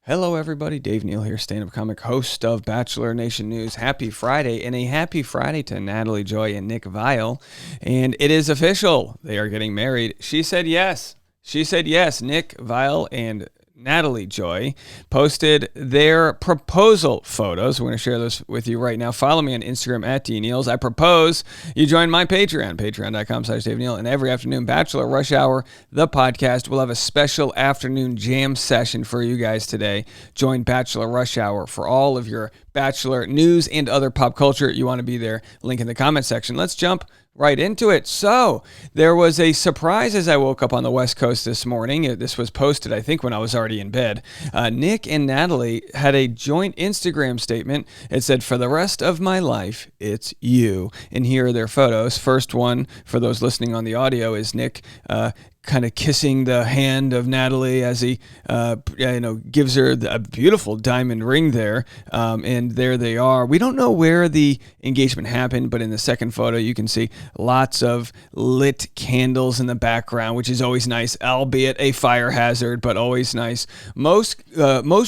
Hello, everybody. Dave Neal here, stand-up comic, host of Bachelor Nation News. Happy Friday, and a happy Friday to Natalie, Joy, and Nick Viall. And it is official. They are getting married. She said yes. She said yes. Nick Viall and Natalie Joy posted their proposal photos. We're going to share those with you right now. Follow me on Instagram at DNeals. I propose you join my Patreon, patreon.com/Dave Neal. And every afternoon, Bachelor Rush Hour, the podcast, will have a special afternoon jam session for you guys today. Join Bachelor Rush Hour for all of your Bachelor news and other pop culture. You want to be there. Link in the comment section. Let's jump right into it. So there was a surprise as I woke up on the West Coast this morning. This was posted, I think, when I was already in bed. Nick and Natalie had a joint Instagram statement. It said, "For the rest of my life, it's you." And here are their photos. First one, for those listening on the audio, is Nick kind of kissing the hand of Natalie as he, gives her a beautiful diamond ring there. And there they are. We don't know where the engagement happened, but in the second photo, you can see lots of lit candles in the background, which is always nice, albeit a fire hazard, but always nice. Most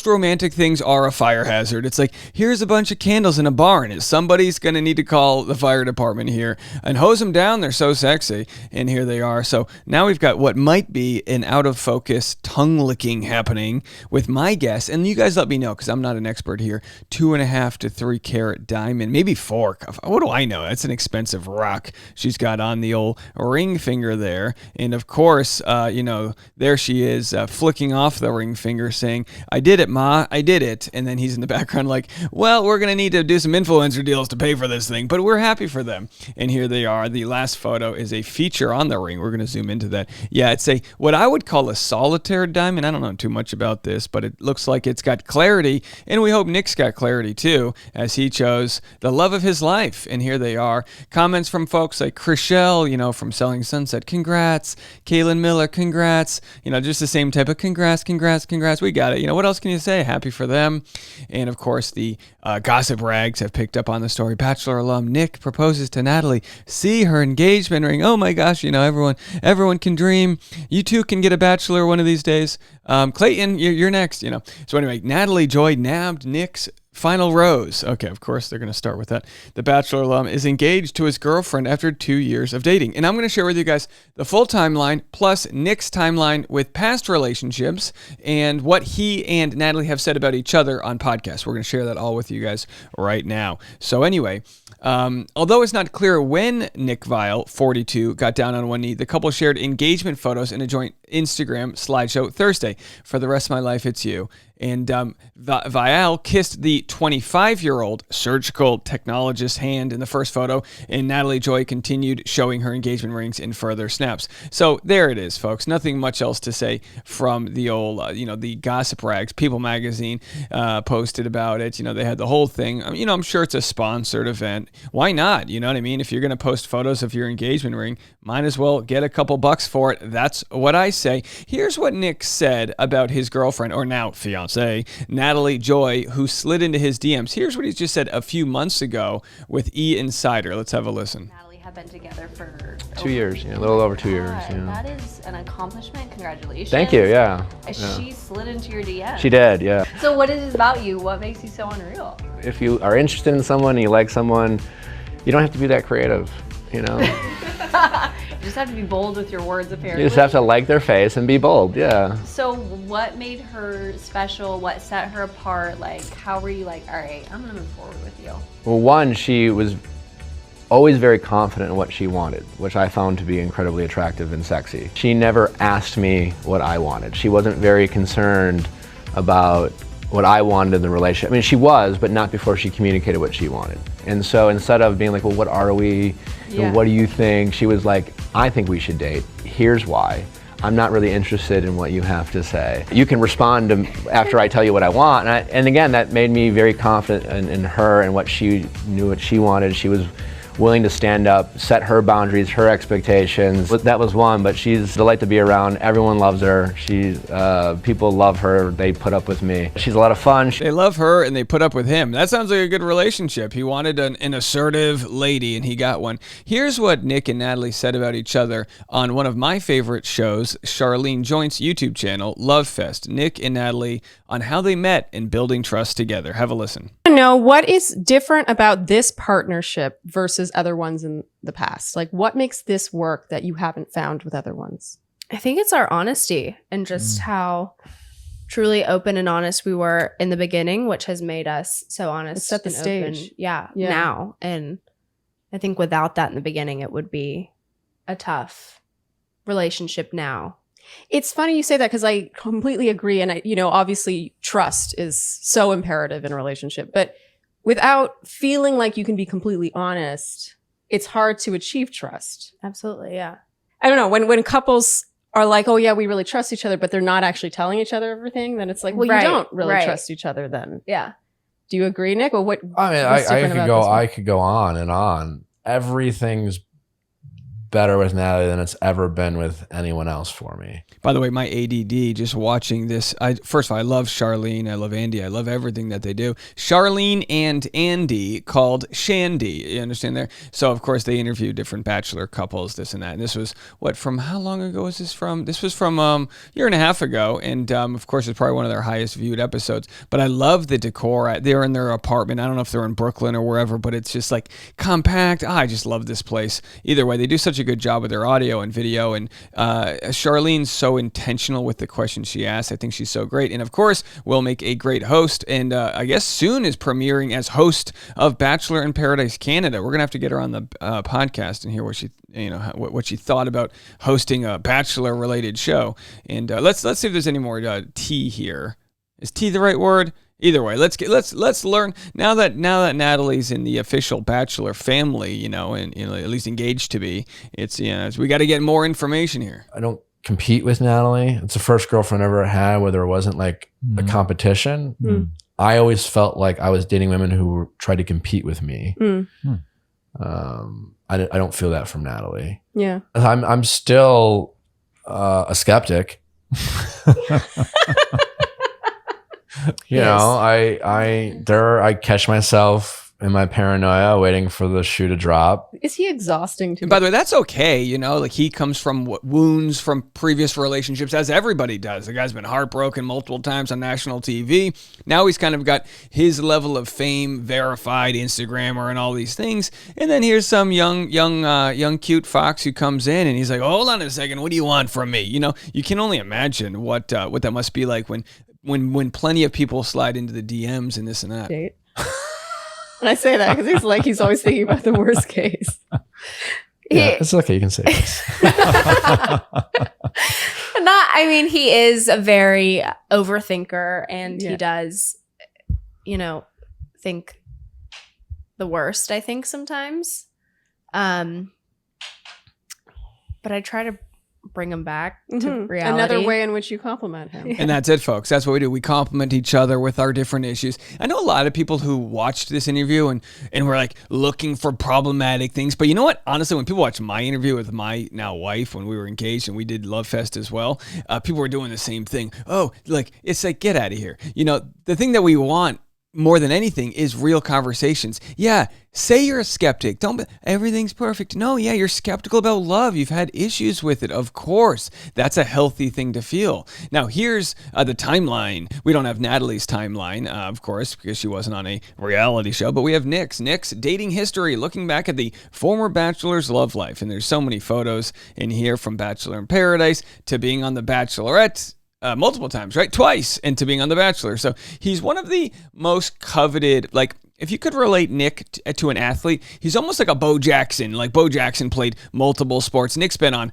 romantic things are a fire hazard. It's like, here's a bunch of candles in a barn. Somebody's going to need to call the fire department here and hose them down. They're so sexy. And here they are. So now we've got what might be an out-of-focus tongue licking happening with my guess, and you guys let me know because I'm not an expert here, 2.5 to 3 carat diamond, maybe 4. What do I know? That's an expensive rock she's got on the old ring finger there. And of course, there she is flicking off the ring finger saying, "I did it, Ma, I did it." And then he's in the background like, well, we're going to need to do some influencer deals to pay for this thing, but we're happy for them. And here they are. The last photo is a feature on the ring. We're going to zoom into that. Yeah, it's what I would call a solitaire diamond. I don't know too much about this, but it looks like it's got clarity, and we hope Nick's got clarity too, as he chose the love of his life. And here they are. Comments from folks like Chriselle, from Selling Sunset, congrats. Kaylin Miller, congrats. Just the same type of congrats. We got it. What else can you say? Happy for them. And of course, the gossip rags have picked up on the story. Bachelor alum Nick proposes to Natalie. See her engagement ring. Oh my gosh, everyone can dream. You too can get a Bachelor one of these days. Clayton, you're next, So anyway, Natalie Joy nabbed Nick's final rose. Okay, of course, they're going to start with that. The Bachelor alum is engaged to his girlfriend after 2 years of dating. And I'm going to share with you guys the full timeline plus Nick's timeline with past relationships and what he and Natalie have said about each other on podcasts. We're going to share that all with you guys right now. So anyway, although it's not clear when Nick Viall, 42, got down on one knee, the couple shared engagement photos in a joint Instagram slideshow Thursday. "For the rest of my life, it's you." And Viall kissed the 25-year-old surgical technologist's hand in the first photo, and Natalie Joy continued showing her engagement rings in further snaps. So there it is, folks. Nothing much else to say from the old, the gossip rags. People Magazine posted about it. They had the whole thing. I'm sure it's a sponsored event. Why not? You know what I mean? If you're going to post photos of your engagement ring, might as well get a couple bucks for it. That's what I say. Here's what Nick said about his girlfriend, or now fiance, Natalie Joy, who slid into his DMs. Here's what he just said a few months ago with E! Insider. Let's have a listen. Natalie have been together for 2 years, a little over 2 years. That is an accomplishment. Congratulations. Thank you, yeah. She slid into your DMs. She did, yeah. So what is it about you? What makes you so unreal? If you are interested in someone and you like someone, you don't have to be that creative, You just have to be bold with your words, apparently. You just have to like their face and be bold, yeah. So what made her special? What set her apart? How were you all right, I'm gonna move forward with you? Well, one, she was always very confident in what she wanted, which I found to be incredibly attractive and sexy. She never asked me what I wanted. She wasn't very concerned about what I wanted in the relationship. I mean, she was, but not before she communicated what she wanted. And so instead of being like, well, what are we? Yeah. What do you think? She was like, I think we should date. Here's why. I'm not really interested in what you have to say. You can respond to after I tell you what I want. And again, that made me very confident in her and what she knew what she wanted. She was willing to stand up, set her boundaries, her expectations. That was one, but she's a delight to be around. Everyone loves her. People love her. They put up with me. She's a lot of fun. They love her and they put up with him. That sounds like a good relationship. He wanted an assertive lady and he got one. Here's what Nick and Natalie said about each other on one of my favorite shows, Charlene Joint's YouTube channel, Love Fest. Nick and Natalie on how they met and building trust together. Have a listen. I know what is different about this partnership versus other ones in the past. Like, what makes this work that you haven't found with other ones? I think it's our honesty and just how truly open and honest we were in the beginning, which has made us so honest. It set the and stage. Open, now. And I think without that in the beginning, it would be a tough relationship now. It's funny you say that because I completely agree. And, obviously trust is so imperative in a relationship. But without feeling like you can be completely honest, it's hard to achieve trust. Absolutely, yeah. I don't know. When couples are like, oh, yeah, we really trust each other, but they're not actually telling each other everything, then it's like, well, Right, you don't really right. trust each other then. Yeah. Do you agree, Nick? Or what? I mean, what's different about this one? I could go on and on. Everything's better with Natalie than it's ever been with anyone else for me. By the way, my ADD just watching this, first of all, I love Charlene, I love Andy, I love everything that they do. Charlene and Andy called Shandy, you understand there? So, of course, they interviewed different Bachelor couples, this and that. And this was, from how long ago was this from? This was from a year and a half ago. And, of course, it's probably one of their highest viewed episodes. But I love the decor. They're in their apartment. I don't know if they're in Brooklyn or wherever, but it's just like compact. I just love this place. Either way, they do such a good job with their audio and video, and Charlene's so intentional with the questions she asks. I think she's so great, and of course will make a great host, and I guess soon is premiering as host of Bachelor in Paradise Canada. We're gonna have to get her on the podcast and hear what she what she thought about hosting a Bachelor related show. And let's see if there's any more tea here. Is tea the right word? Either way, let's learn now that Natalie's in the official Bachelor family, and at least engaged to be. It's we got to get more information here. I don't compete with Natalie. It's the first girlfriend I ever had where there wasn't like a competition. I always felt like I was dating women who tried to compete with me. I don't feel that from Natalie. Yeah, I'm still a skeptic. I catch myself in my paranoia waiting for the shoe to drop. is he exhausting to? And by the way, that's okay. Like he comes from wounds from previous relationships, as everybody does. The guy's been heartbroken multiple times on national TV. Now he's kind of got his level of fame, verified Instagrammer and all these things. And then here's some young cute fox who comes in and he's like, hold on a second, what do you want from me? You can only imagine what that must be like when plenty of people slide into the DMs and this and that. Date. And I say that because he's always thinking about the worst case. Yeah, it's okay. You can say this. He is a very overthinker, and he does, think the worst, I think, sometimes. But I try to bring him back to reality. Another way in which you compliment him. And that's it, folks. That's what we do. We compliment each other with our different issues. I know a lot of people who watched this interview and were like looking for problematic things. But you know what? Honestly, when people watch my interview with my now wife when we were engaged and we did Love Fest as well, people were doing the same thing. Oh, it's like, get out of here. The thing that we want more than anything is real conversations. Yeah, say you're a skeptic. Don't everything's perfect. No, yeah, you're skeptical about love. You've had issues with it. Of course, that's a healthy thing to feel. Now, here's the timeline. We don't have Natalie's timeline, of course, because she wasn't on a reality show, but we have Nick's dating history, looking back at the former Bachelor's love life. And there's so many photos in here, from Bachelor in Paradise to being on The Bachelorette. Multiple times, right? Twice, and to being on The Bachelor. So he's one of the most coveted, if you could relate Nick to an athlete, he's almost like a Bo Jackson. Like Bo Jackson played multiple sports. Nick's been on,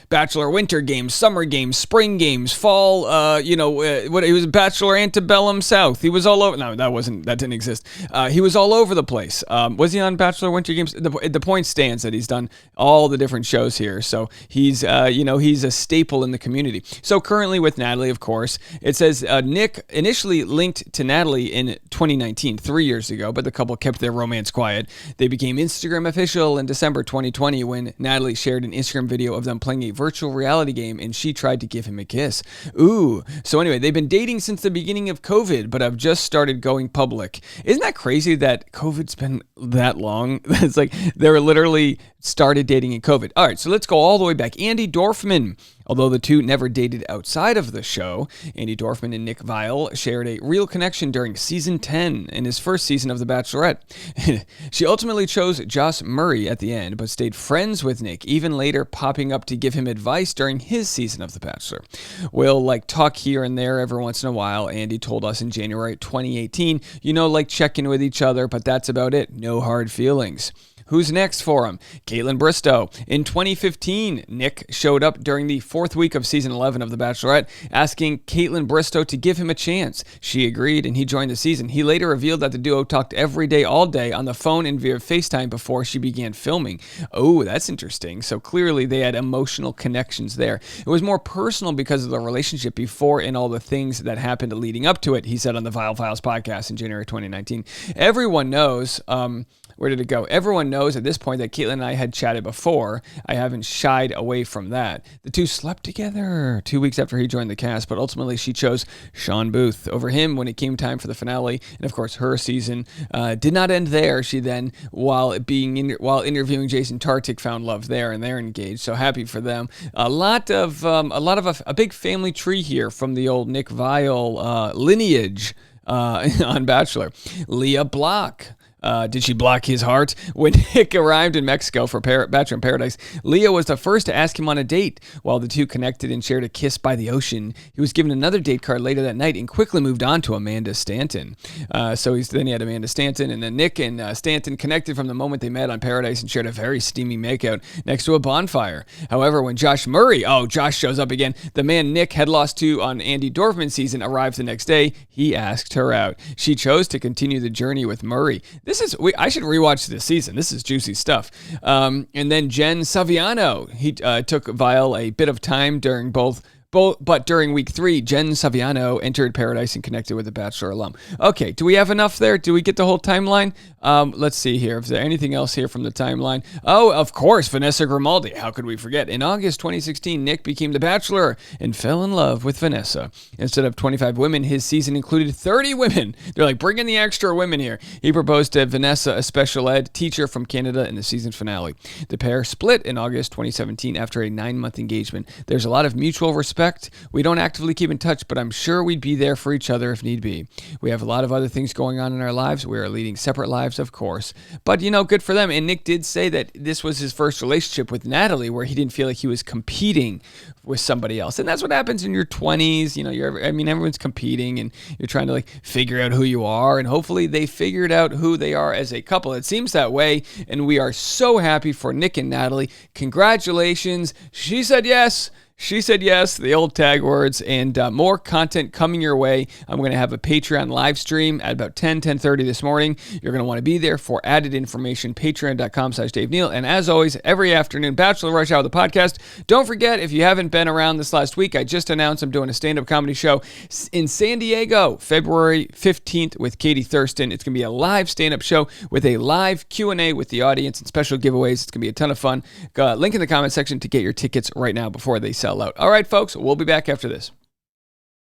Bachelor winter games, summer games, spring games, fall, he was Bachelor Antebellum South. He was all over. No, that didn't exist. He was all over the place. Was he on Bachelor winter games? The point stands that he's done all the different shows here. So he's, he's a staple in the community. So currently with Natalie, of course, it says Nick initially linked to Natalie in 2019, 3 years ago. But the couple kept their romance quiet. They became Instagram official in December 2020 when Natalie shared an Instagram video of them playing a virtual reality game and she tried to give him a kiss. Ooh. So anyway, they've been dating since the beginning of COVID, but have just started going public. Isn't that crazy that COVID's been that long? It's like they were literally started dating in COVID. All right, so let's go all the way back. Andy Dorfman Although the two never dated outside of the show, Andy Dorfman and Nick Viall shared a real connection during season 10 in his first season of The Bachelorette. She ultimately chose Josh Murray at the end, but stayed friends with Nick, even later popping up to give him advice during his season of The Bachelor. We'll talk here and there every once in a while. Andy told us in January 2018, check in with each other, but that's about it. No hard feelings. Who's next for him? Caitlin Bristowe. In 2015, Nick showed up during the 4th week of season 11 of The Bachelorette, asking Caitlin Bristowe to give him a chance. She agreed, and he joined the season. He later revealed that the duo talked every day, all day, on the phone and via FaceTime before she began filming. Oh, that's interesting. So clearly they had emotional connections there. It was more personal because of the relationship before and all the things that happened leading up to it, he said on the Viall Files podcast in January 2019. Everyone knows... where did it go? Everyone knows at this point that Caitlin and I had chatted before. I haven't shied away from that. The two slept together 2 weeks after he joined the cast, but ultimately she chose Sean Booth over him when it came time for the finale. And of course, her season did not end there. She then, while interviewing Jason Tartick, found love there, and they're engaged. So happy for them. A big family tree here from the old Nick Viall lineage on Bachelor. Leah Block. Did she block his heart? When Nick arrived in Mexico for Bachelor in Paradise, Leah was the first to ask him on a date. While the two connected and shared a kiss by the ocean, he was given another date card later that night and quickly moved on to Amanda Stanton. Then he had Amanda Stanton, and then Nick and Stanton connected from the moment they met on Paradise and shared a very steamy makeout next to a bonfire. However, when Josh shows up again, the man Nick had lost to on Andy Dorfman's season arrived the next day. He asked her out. She chose to continue the journey with Murray. I should rewatch this season. This is juicy stuff. And then Jen Saviano. He took Viall a bit of time during but during week 3, Jen Saviano entered Paradise and connected with a Bachelor alum. Okay, do we have enough there? Do we get the whole timeline? Let's see here. Is there anything else here from the timeline? Oh, of course, Vanessa Grimaldi. How could we forget? In August 2016, Nick became the Bachelor and fell in love with Vanessa. Instead of 25 women, his season included 30 women. They're like, bring in the extra women here. He proposed to Vanessa, a special ed teacher from Canada, in the season finale. The pair split in August 2017 after a 9-month engagement. There's a lot of mutual respect. We don't actively keep in touch, but I'm sure we'd be there for each other if need be. We have a lot of other things going on in our lives. We are leading separate lives, of course. But, good for them. And Nick did say that this was his first relationship with Natalie where he didn't feel like he was competing with somebody else. And that's what happens in your 20s. Everyone's competing and you're trying to figure out who you are. And hopefully they figured out who they are as a couple. It seems that way. And we are so happy for Nick and Natalie. Congratulations. She said yes. She said yes, the old tag words, and more content coming your way. I'm going to have a Patreon live stream at about 10:30 this morning. You're going to want to be there for added information, patreon.com/Dave Neal. And as always, every afternoon, Bachelor Rush Hour, the podcast. Don't forget, if you haven't been around this last week, I just announced I'm doing a stand-up comedy show in San Diego, February 15th with Katie Thurston. It's going to be a live stand-up show with a live Q&A with the audience and special giveaways. It's going to be a ton of fun. Link in the comment section to get your tickets right now before they sell out. All right, folks, we'll be back after this.